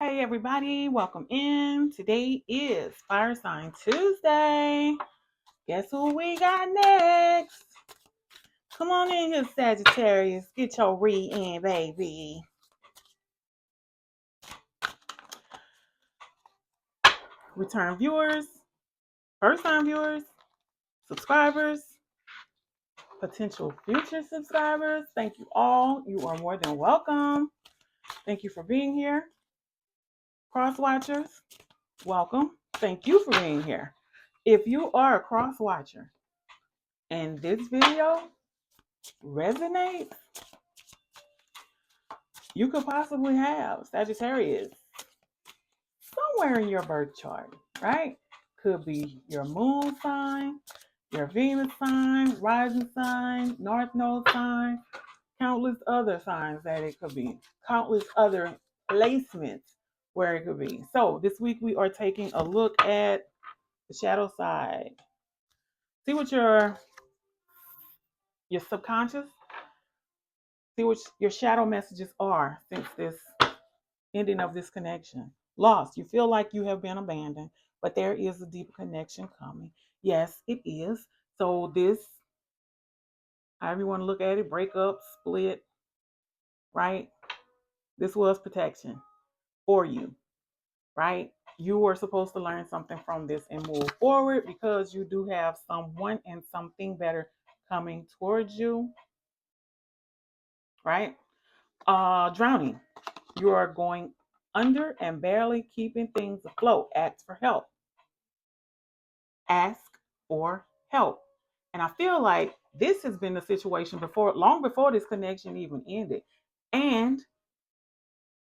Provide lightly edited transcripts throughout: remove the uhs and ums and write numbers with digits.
Hey everybody, welcome in. Today is Fire Sign Tuesday. Guess who we got next? Come on in here, Sagittarius. Get your read in, baby. Return viewers, first time viewers, subscribers, potential future subscribers. Thank you all. You are more than welcome. Thank you for being here. Cross watchers, welcome. Thank you for being here. If you are a cross watcher and this video resonates, you could possibly have Sagittarius somewhere in your birth chart, right? Could be your moon sign, your Venus sign, rising sign, north node sign, countless other signs that it could be, countless other placements where it could be. So this week we are taking a look at the shadow side. See what your subconscious, see what your shadow messages are since this ending of this connection. Lost. You feel like you have been abandoned, but there is a deeper connection coming. Yes, it is. So this, however you want to look at it, breakup, split, right? This was protection for you, right? You were supposed to learn something from this and move forward because you do have someone and something better coming towards you, right? Drowning. You are going under and barely keeping things afloat. Ask for help. Ask for help. And I feel like this has been the situation before, long before this connection even ended. And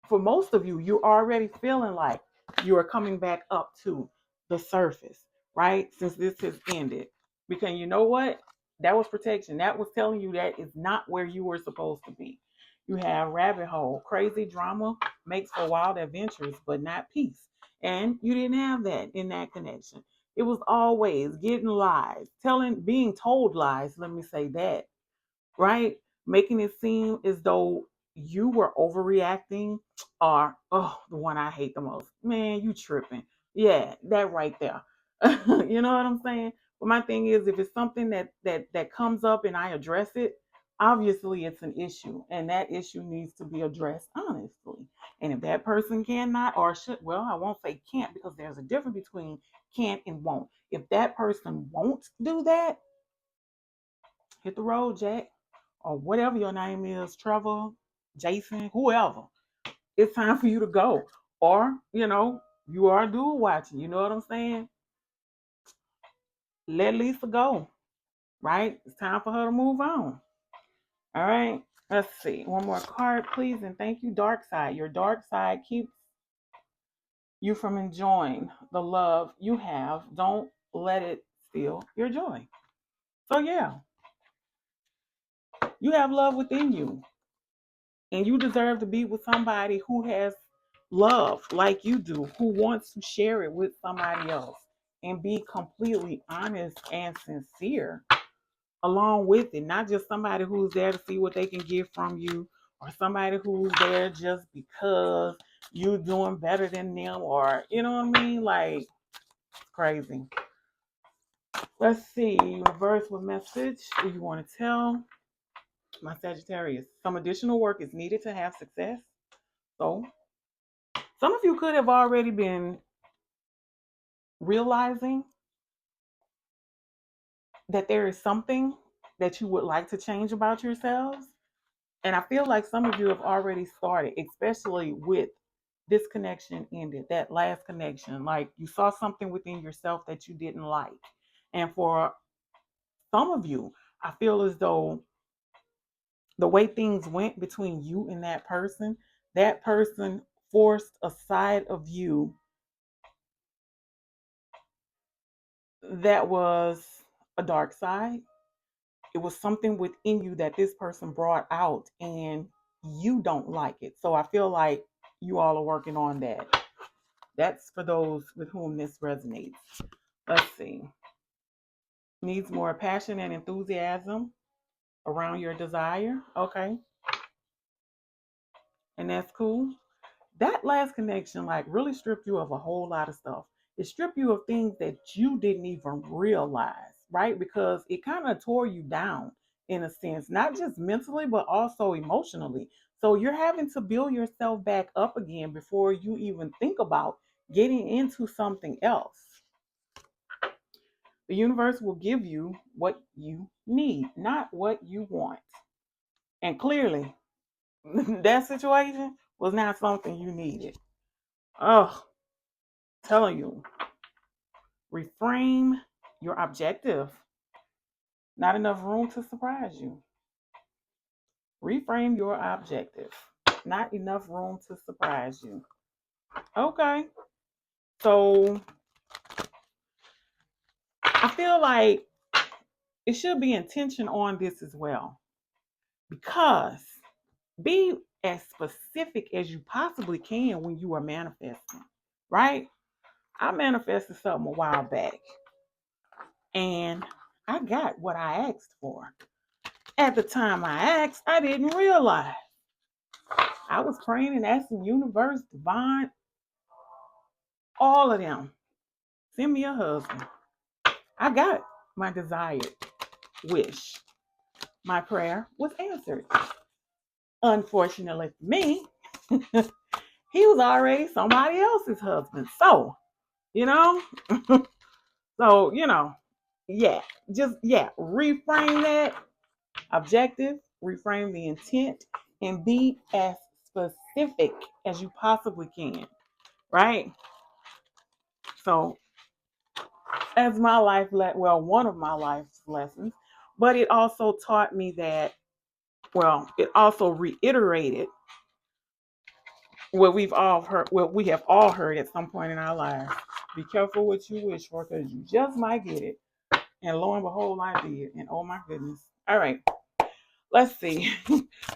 for most of you, you're already feeling like you are coming back up to the surface, right? Since this has ended. Because you know what? That was protection. That was telling you that is not where you were supposed to be. You have rabbit hole, crazy drama makes for wild adventures, but not peace. And you didn't have that in that connection. It was always getting lies, being told lies, let me say that, right? Making it seem as though you were overreacting, or, oh, the one I hate the most. Man, you tripping. Yeah, that right there. You know what I'm saying? But my thing is, if it's something that comes up and I address it, obviously it's an issue, and that issue needs to be addressed honestly. And if that person cannot or should, well, I won't say can't, because there's a difference between can't and won't. If that person won't do that, hit the road, Jack, or whatever your name is, Trevor, Jason, whoever. It's time for you to go. Or, you are dual watching. You know what I'm saying? Let Lisa go, right? It's time for her to move on. All right. Let's see. One more card, please. And thank you, dark side. Your dark side keeps you from enjoying the love you have. Don't let it steal your joy. So, yeah, you have love within you. And you deserve to be with somebody who has love like you do, who wants to share it with somebody else and be completely honest and sincere along with it. Not just somebody who's there to see what they can get from you, or somebody who's there just because you're doing better than them, or, you know what I mean? Like, it's crazy. Let's see. Universe, what message do you want to tell my Sagittarius? Some additional work is needed to have success. So, some of you could have already been realizing that there is something that you would like to change about yourselves. And I feel like some of you have already started, especially with this connection ended, that last connection. Like, you saw something within yourself that you didn't like. And for some of you, I feel as though the way things went between you and that person forced a side of you that was a dark side. It was something within you that this person brought out, and you don't like it. So I feel like you all are working on that. That's for those with whom this resonates. Let's see. Needs more passion and enthusiasm around your desire. Okay. And that's cool. that last connection like really stripped you of a whole lot of stuff. It stripped you of things that you didn't even realize, right? Because it kind of tore you down in a sense, not just mentally, but also emotionally. So you're having to build yourself back up again before you even think about getting into something else. The universe will give you what you need, not what you want. And clearly, that situation was not something you needed. Oh, telling you, reframe your objective. Not enough room to surprise you. Reframe your objective. Not enough room to surprise you. Okay. So I feel like it should be intention on this as well. Because be as specific as you possibly can when you are manifesting, right? I manifested something a while back and I got what I asked for. At the time I asked, I didn't realize. I was praying and asking universe, divine, all of them, send me a husband. I got my desired wish. My prayer was answered. Unfortunately for me, he was already somebody else's husband. So, you know, so, yeah, reframe that objective, reframe the intent, and be as specific as you possibly can, right? So, as my one of my life's lessons, but it also taught me that, it also reiterated what we have all heard at some point in our lives. Be careful what you wish for because you just might get it. And lo and behold, I did. And oh my goodness. All right. Let's see.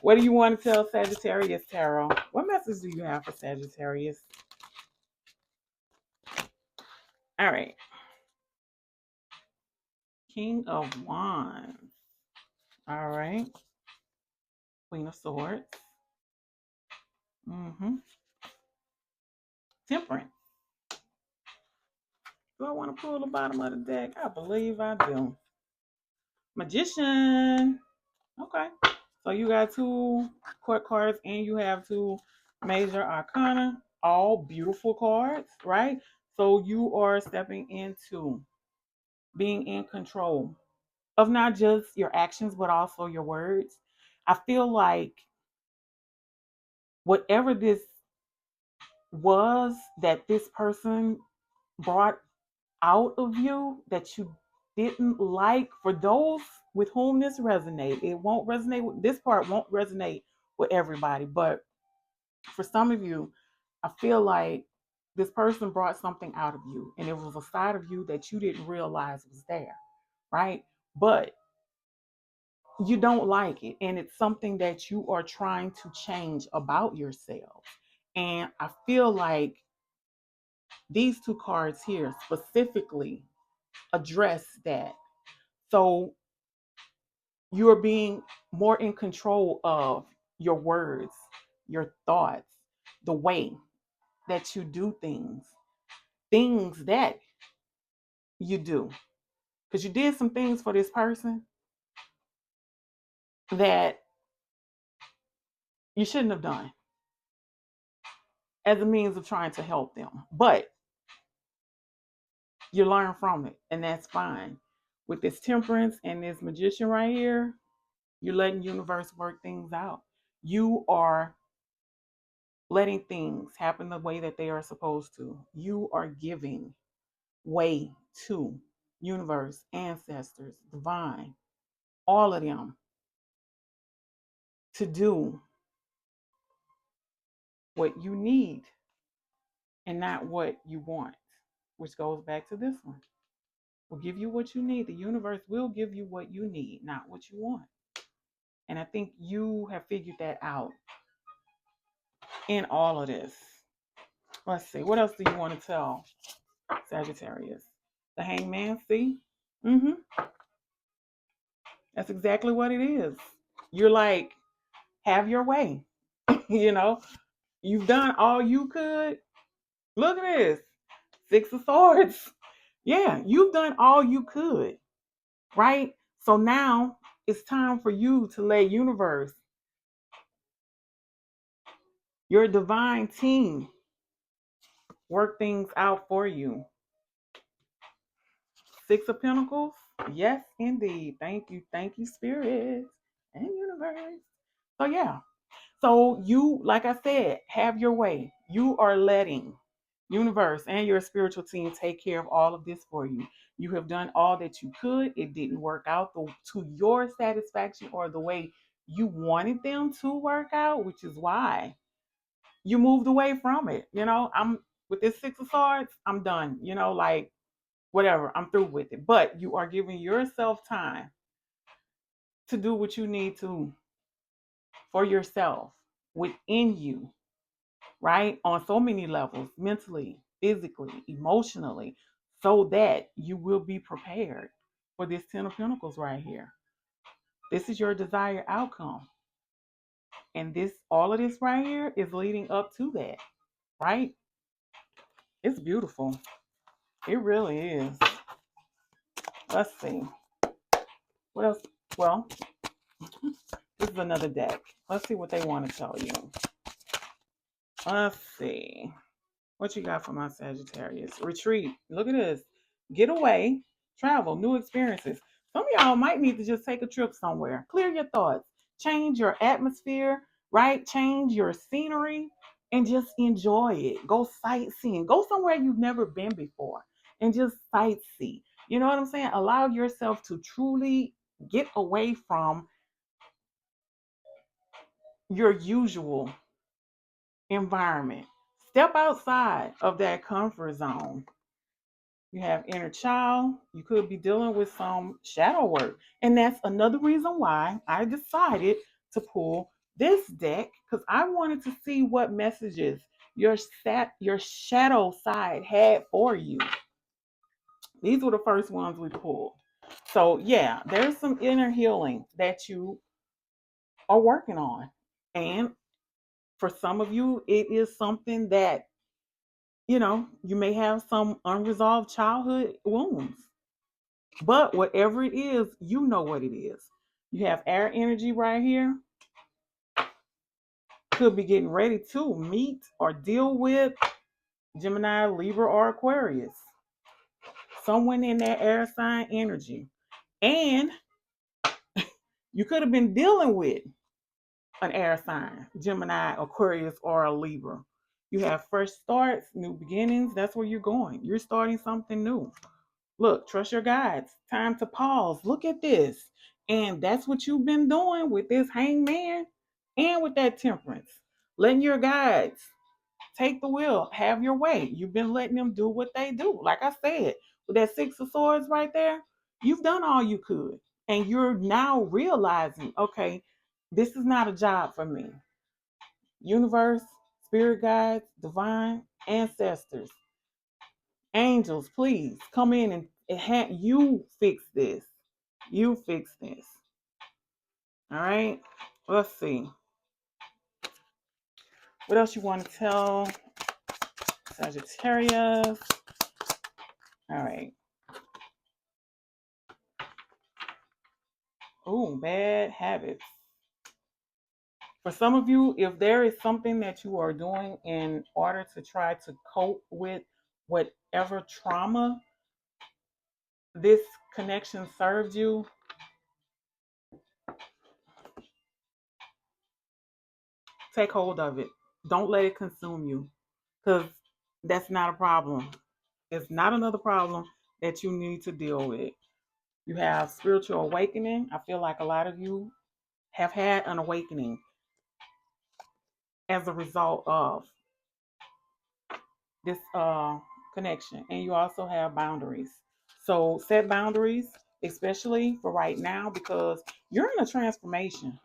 What do you want to tell Sagittarius Tarot? What message do you have for Sagittarius? All right. King of Wands. All right. Queen of Swords. Temperance. Do I want to pull the bottom of the deck? I believe I do. Magician. Okay. So you got two court cards and you have two major arcana. All beautiful cards, right? So you are stepping into being in control of not just your actions, but also your words. I feel like whatever this was that this person brought out of you that you didn't like, for those with whom this resonates, it won't resonate with this part, won't resonate with everybody. But for some of you, I feel like this person brought something out of you and it was a side of you that you didn't realize was there, right? But you don't like it and it's something that you are trying to change about yourself. And I feel like these two cards here specifically address that. So you're being more in control of your words, your thoughts, the way that you do things that you do. Because you did some things for this person that you shouldn't have done as a means of trying to help them. But you learn from it, and that's fine. With this temperance and this magician right here, you're letting universe work things out. You are letting things happen the way that they are supposed to. You are giving way to universe, ancestors, divine, all of them to do what you need and not what you want, which goes back to this one. Will give you what you need. The universe will give you what you need, not what you want. And I think you have figured that out in all of this. Let's see. What else do you want to tell Sagittarius? The Hangman, see? Mm-hmm. That's exactly what it is. You're like, have your way. you know, You've done all you could. Look at this. Six of Swords. Yeah, you've done all you could, right? So now it's time for you to let universe, your divine team, work things out for you. Six of Pentacles. Yes, indeed. Thank you, Spirit and universe. So yeah. So you, like I said, have your way. You are letting universe and your spiritual team take care of all of this for you. You have done all that you could. It didn't work out to your satisfaction or the way you wanted them to work out, which is why you moved away from it. I'm with this Six of Swords, I'm done. Like whatever, I'm through with it. But you are giving yourself time to do what you need to for yourself within you, right? On so many levels, mentally, physically, emotionally, so that you will be prepared for this Ten of Pentacles right here. This is your desired outcome. And all of this right here is leading up to that, right? It's beautiful. It really is. Let's see. What else? Well, this is another deck. Let's see what they want to tell you. Let's see. What you got for my Sagittarius? Retreat. Look at this. Get away. Travel. New experiences. Some of y'all might need to just take a trip somewhere. Clear your thoughts. Change your atmosphere, right? Change your scenery and just enjoy it. Go sightseeing. Go somewhere you've never been before and just sightsee. You know what I'm saying? Allow yourself to truly get away from your usual environment. Step outside of that comfort zone. You have inner child. You could be dealing with some shadow work. And that's another reason why I decided to pull this deck, because I wanted to see what messages your shadow side had for you. These were the first ones we pulled. So yeah, there's some inner healing that you are working on. And for some of you, it is something that, you may have some unresolved childhood wounds. But whatever it is, you know what it is. You have air energy right here. Could be getting ready to meet or deal with Gemini, Libra, or Aquarius. Someone in that air sign energy. And you could have been dealing with an air sign, Gemini, Aquarius, or a Libra. You have fresh starts, new beginnings. That's where you're going. You're starting something new. Look, trust your guides. Time to pause. Look at this. And that's what you've been doing with this hangman and with that temperance. Letting your guides take the wheel, have your way. You've been letting them do what they do. Like I said, with that Six of Swords right there, you've done all you could. And you're now realizing, okay, this is not a job for me. Universe, spirit guides, divine ancestors, angels, please come in and you fix this. You fix this. All right. Let's see. What else you want to tell Sagittarius? All right. Oh, bad habits. For some of you, if there is something that you are doing in order to try to cope with whatever trauma this connection served you, take hold of it. Don't let it consume you, because that's not a problem. It's not another problem that you need to deal with. You have spiritual awakening. I feel like a lot of you have had an awakening as a result of this connection. And you also have boundaries. So set boundaries, especially for right now, because you're in a transformation.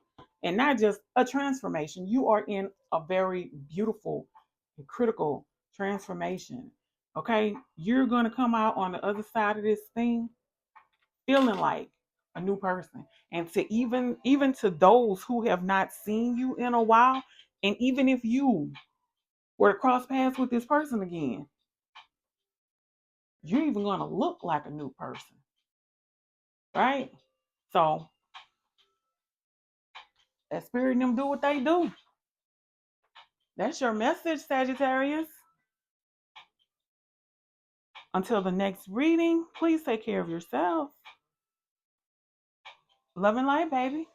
And not just a transformation, you are in a very beautiful and critical transformation. Okay? You're going to come out on the other side of this thing feeling like a new person. And to even to those who have not seen you in a while, and even if you were to cross paths with this person again, you're even going to look like a new person, right? So that spirit and them do what they do. That's your message, Sagittarius. Until the next reading, please take care of yourself. Love and light, baby.